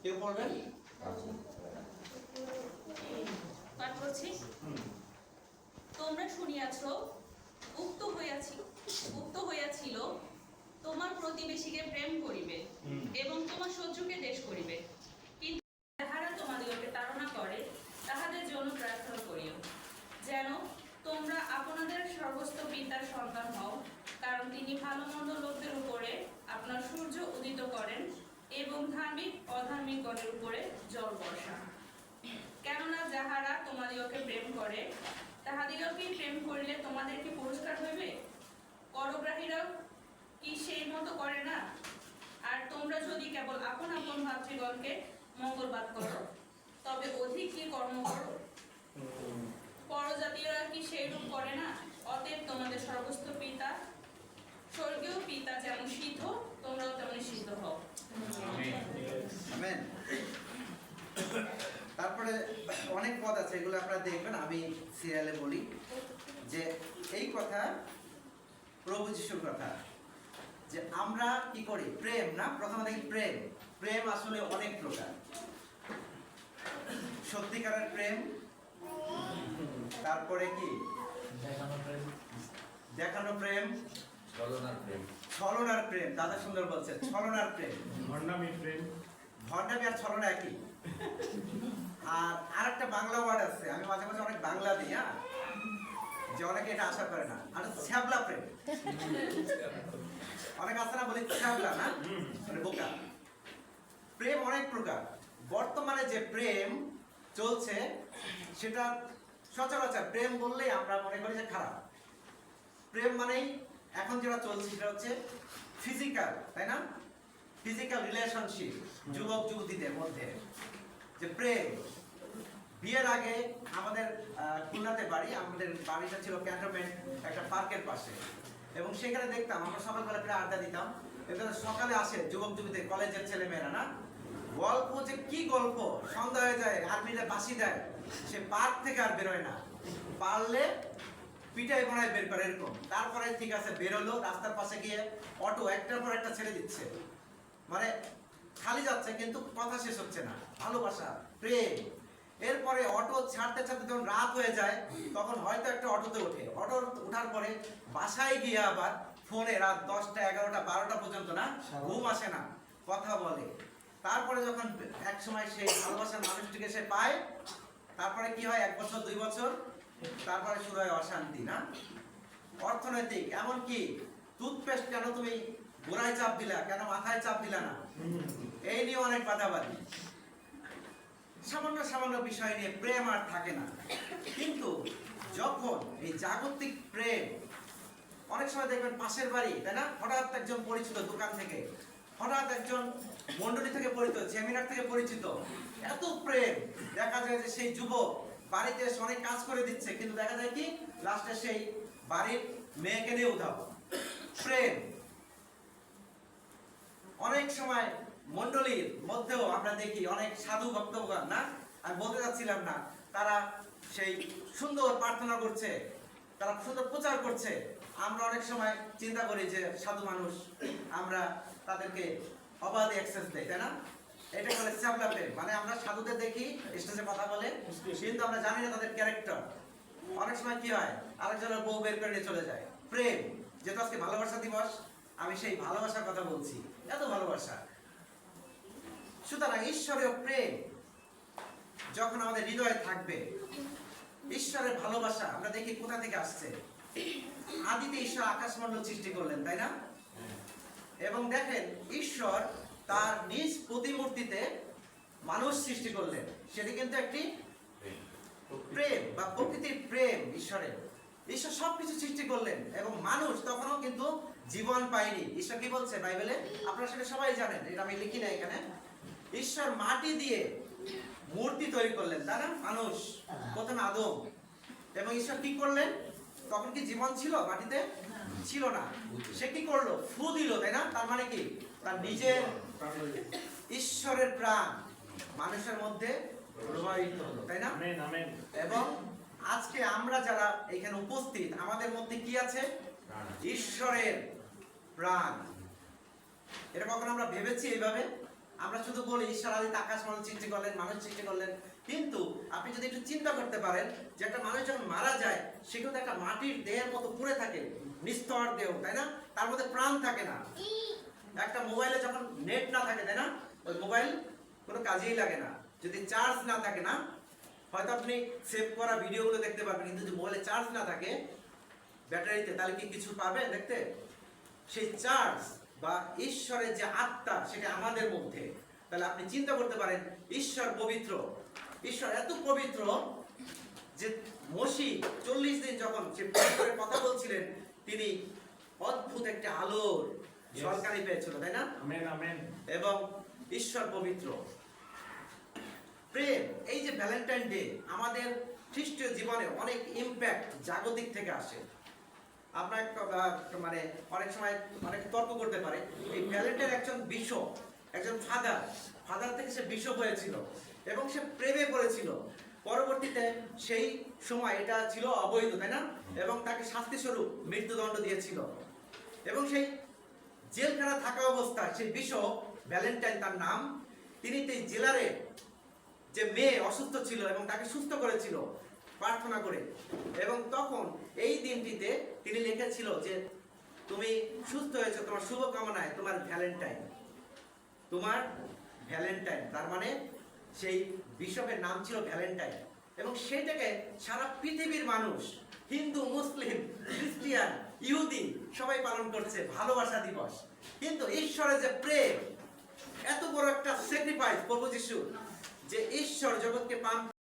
কেউ পড়বেন? পাঠ করছি। তোমরা শুনিয়াছ, উক্ত হইয়াছিল তোমার প্রতিবেশীকে প্রেম করিবে এবং তোমার শত্রুকে দেশ করিবে। কিন্তু যাহারা তোমাদিগকে তাড়না করে তাহাদের জন্য প্রার্থনা করিও, যেন তোমরা আপনাদের সর্বস্ত পিতার সন্তান হও, কারণ তিনি ভালো মন্দ লোকদের উপরে আপনার সূর্য উদিত করেন এবং ধার্মিক অধার্মিকগণের উপরে জল বর্ষান। কেননা যাহারা তোমাদিগকে প্রেম করে তাহাদিগকে প্রেম করিলে তোমাদের কি পুরস্কার হইবে? পরগ্রাহীরাও কি সেই মতো করে না? আর তোমরা যদি কেবল আপন আপন ভাতৃগণকে মঙ্গলবাদ করো, তবে অধিক কি কর্ম করো? পরজাতীয়রা কি সেইরূপ করে না? অতএব তোমাদের সর্বস্ত পিতা, স্বর্গীয় পিতা যেমন সিদ্ধ, তোমরাও তেমন সিদ্ধ হও। আমেন। তারপরে অনেক পদ আছে, এগুলো আপনারা দেখবেন, আমি সিরিয়ালে বলি যে এই কথা প্রভু যিশুর কথা, যে আমরা কি করি প্রেম, না প্রথমে দেখি প্রেম। প্রেম আসলে অনেক প্রকার। সত্যিকারের প্রেম, তারপরে কি দেখানো প্রেম, ছলনার প্রেম। দাদা সুন্দর বলছে, ছলনার প্রেম, ভণ্ডামি প্রেম। ভণ্ডামি আর ছলনা একই। আর আরেকটা বাংলা ওয়ার্ড আছে, আমি মাঝে মাঝে অনেক বাংলা দিই, হ্যাঁ, যে অনেকে এটা আশা করে না, আর ছ্যাবলা প্রেম। অনেক আছে না, বলি ছ্যাবলা, না মানে বোকা। প্রেম অনেক প্রকার। বর্তমানে যে প্রেম চলছে সেটা সচরাচর প্রেম বললেই আমরা মনে করি যে খারাপ। প্রেম মানেই এখন যেটা চলছে সেটা হচ্ছে ফিজিক্যাল, তাই না? ফিজিক্যাল রিলেশনশিপ যুবক যুবতীদের মধ্যে যে প্রেম। বিয়ের আগে আমাদের খুলনাতে বাড়ি, আমাদের বাড়িটা ছিল ক্যান্টনমেন্ট একটা পার্কের পাশে, এবং সেখানে দেখতাম আমরা সকালবেলা প্রায় আড্ডা দিতাম। এবার সকালে আসে যুবক যুবতী, কলেজের ছেলে মেয়েরা, না গল্প, যে কি গল্প, সন্ধ্যা হয়ে যায়, আর্মিরা বাসি দেয়, সে পার্ক থেকে আর বেরোয় না, পারলে পিটাই বানায় বের করে এরকম। তারপরে ঠিক আছে বেরোলো, রাস্তার পাশে গিয়ে অটো একটার পর একটা ছেড়ে দিচ্ছে, মানে খালি যাচ্ছে কিন্তু কথা শেষ হচ্ছে না। ভালোবাসা, প্রেম। এরপরে অটো ছাড়তে ছাড়তে যখন রাত হয়ে যায় তখন হয়তো একটা অটোতে ওঠে, অটো ওঠার পরে বাসায় গিয়ে আবার ফোনে রাত 10টা 11টা 12টা পর্যন্ত, না ঘুম আসে না, কথা বলে। তারপরে যখন এক সময় সেই ভালোবাসার মানুষটিকে সে পায়, তারপরে কি হয়, 1 বছর 2 বছর, তারপরে শুরু হয় অশান্তি, না অর্থনৈতিক। এমনকি টুথপেস্ট কেন তুমি গোড়ায় চাপ দিলা, কেন মাথায় চাপ দিলা না, এই নিয়ে অনেক বাদাবাদি। সামান্য সামান্য বিষয় নিয়ে প্রেম আর থাকে না। কিন্তু যখন এই জাগতিক প্রেম, অনেক সময় দেখবেন পাশের বাড়ি, তাই না, হঠাৎ একজন পরিচিত দোকান থেকে, হঠাৎ একজন মন্ডলী থেকে পরিচিত, সেমিনার থেকে পরিচিত, এত প্রেম, দেখা যায় যে সেই যুবক বাড়িতে এসে অনেক কাজ করে দিচ্ছে, কিন্তু দেখা যায় কি লাস্টে সেই বাড়ির মেয়েকে নিয়ে উধাও। প্রেম। অনেক সময় মন্ডলীর মধ্যেও আমরা দেখি অনেক সাধু ভক্তগণ, না আমি বলতে যাচ্ছিলাম না, তারা সেই সুন্দর প্রার্থনা করছে, তারা সুন্দর প্রচার করছে, আমরা অনেক সময় চিন্তা করি যে সাধু মানুষ, আমরা তাদেরকে অবাধে অ্যাক্সেস দেই, তাই না? এটা বলে চাবলা প্রেম। মানে আমরা সাধুদের দেখি স্টেজে কথা বলে, কিন্তু আমরা জানি না তাদের ক্যারেক্টার। অনেক সময় কি হয়, আরেকজনের বউ বের করে নিয়ে চলে যায়। প্রেম। যেহেতু আজকে ভালোবাসা দিবস, আমি সেই ভালোবাসার কথা বলছি, এত ভালোবাসা। সুতরাং ঈশ্বরীয় প্রেম যখন আমাদের হৃদয়ে থাকবে, ঈশ্বরের ভালোবাসা আমরা দেখি কোথা থেকে আসছে। আদিতে ঈশ্বর আকাশমণ্ডল সৃষ্টি করলেন, তাই না? এবং দেখেন ঈশ্বর তার নিজ প্রতিমূর্তিতে মানুষ সৃষ্টি করলেন, সেটি কিন্তু একটি প্রেম বা প্রকৃতির প্রেম ঈশ্বরের। ঈশ্বর সবকিছু সৃষ্টি করলেন এবং মানুষ তখনও কিন্তু জীবন পায়নি। ঈশ্বর কি বলছে বাইবেলে, আপনারা সেটা সবাই জানেন, এটা আমি লিখি না এখানে। ঈশ্বর মাটি দিয়ে মূর্তি তৈরি করলেন, তাই না? মানুষ প্রথমে আদম। এবং ঈশ্বর কি করলেন, তখন কি জীবন ছিল মাটিতে? ছিল না। সে কি করলো, ফু দিল, তাই না? তার মানে কি, তার নিজের ঈশ্বরের প্রাণ মানুষের মধ্যে প্রবাহিত হলো, তাই না? এবং আজকে আমরা যারা এখানে উপস্থিত, আমাদের মধ্যে কি আছে? ঈশ্বরের প্রাণ। এটা কখনো আমরা ভেবেছি এইভাবে? আমরা শুধু বলি ঈশ্বর আদি আকাশ মানুষ সৃষ্টি করলেন, মানুষ সৃষ্টি করলেন, কিন্তু আপনি যদি একটু চিন্তা করতে পারেন যে একটা মানুষ যখন মারা যায় সে কিন্তু একটা মাটির দেহের মতো পুড়ে থাকে, নিস্তর দেহ, তাই না? তার মধ্যে প্রাণ থাকে না। একটা মোবাইলে যখন নেট না থাকে, তাই না, ওই মোবাইল কোনো কাজেই লাগে না। যদি চার্জ না থাকে না, হয়তো আপনি সেভ করা ভিডিওগুলো দেখতে পারবেন, কিন্তু যদি মোবাইলে চার্জ না থাকে ব্যাটারিতে, তাহলে কি কিছু পাবেন দেখতে? সেই চার্জ বা ঈশ্বরের যে আত্মা সেটা আমাদের মধ্যে। তাহলে আপনি চিন্তা করতে পারেন ঈশ্বর পবিত্র, ঈশ্বর এত পবিত্র যে মসি 40 দিন যখন সে পবিত্রের কথা বলছিলেন, তিনি অদ্ভুত একটা আলোর ঝলকানি পেয়েছিল, তাই না? Amen amen. এবং ঈশ্বর পবিত্র। প্রেম, এই যে ভ্যালেন্টাইন ডে আমাদের খ্রিস্টীয় জীবনে অনেক ইম্প্যাক্ট জাগতিক থেকে আসে। আপনার মানে অনেক সময় অনেক তর্ক করতে পারে এই ভ্যালেন্টাইন একজন বিশপ, একজন ফাদার থেকে সে বিশপ হয়েছিল এবং সে প্রেমে পড়েছিল। পরবর্তীতে সেই সময় এটা ছিল অবৈধ, তাই না? এবং তাকে শাস্তিস্বরূপ মৃত্যুদণ্ড দিয়েছিল। এবং সেই জেলখানা থাকা অবস্থায় সেই বিশপ ভ্যালেন্টাইন তার নাম, তিনি সেই জেলারে যে মেয়ে অসুস্থ ছিল এবং তাকে সুস্থ করেছিল প্রার্থনা করে। এবং তখন এই দিনটিতে তিনি লিখেছিল যে তুমি সুস্থ হয়েছো, তোমার শুভকামনায়, তোমার ভ্যালেন্টাইন, তোমার ভ্যালেন্টাইন। তার মানে সেই বিশপের নাম ছিল ভ্যালেন্টাইন। এবং সেটাকে সারা পৃথিবীর মানুষ, হিন্দু, মুসলিম, খ্রিস্টিয়ান, ইহুদি সবাই পালন করছে ভালোবাসা দিবস। কিন্তু ঈশ্বরের যে প্রেম, এত বড় একটা স্যাক্রিফাইস প্রভু যিশু, যে ঈশ্বর জগৎকে পান